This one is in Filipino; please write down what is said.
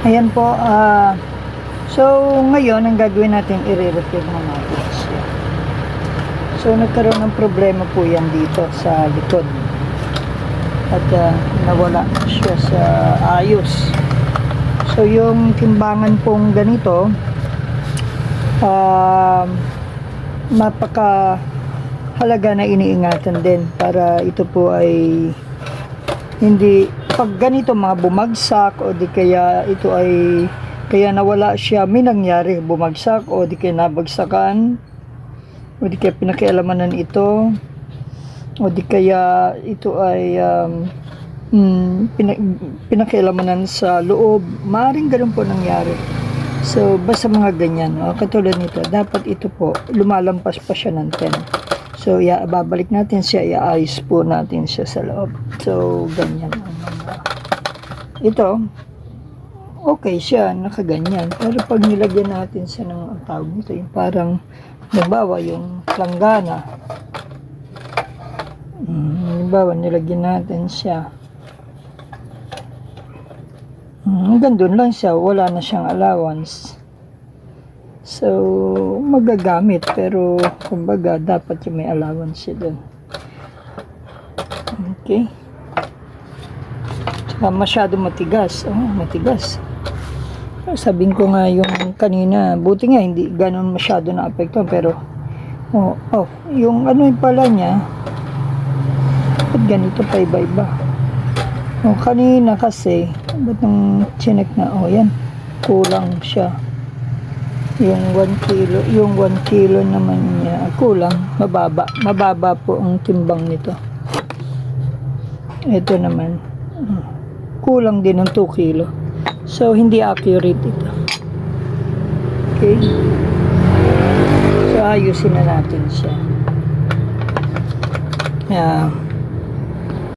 Ayan po, so ngayon ang gagawin natin, i-repair na natin siya. So nagkaroon ng problema po yan dito sa likod. At nawala siya sa ayos. So yung timbangan pong ganito, napaka halaga na iniingatan din para ito po ay hindi pag ganito mga bumagsak o di kaya ito ay kaya nawala siya, may nangyari, bumagsak o di kaya nabagsakan o di kaya pinakialamanan ito o di kaya ito ay pinakialamanan sa loob, maaaring ganun po nangyari. So basta mga ganyan, katulad nito, dapat ito po lumalampas pa siya ng 10. So, babalik natin siya, i-ayos po natin siya sa loob. So, ganyan. Ito, okay siya, nakaganyan. Pero pag nilagyan natin siya ng, ang tawag nito, yung parang, nagbawa yung planggana. Nagbawa, nilagyan natin siya. Hanggang doon lang siya, wala na siyang allowance. So, magagamit pero kumbaga dapat yung may allowance siya doon. Okay. Saka masyado matigas. Matigas. Sabihin ko nga yung kanina, buti nga hindi ganun masyado na apekto pero yung ano yung pala niya, ba't ganito pa iba-iba? Kanina kasi, ba't nung chinek na, yan, kulang siya. Yung 1 kilo, yung 1 kilo naman niya, kulang, mababa po ang timbang nito. Ito naman, kulang din ng 2 kilo. So, hindi accurate ito. Okay. So, ayusin na natin siya.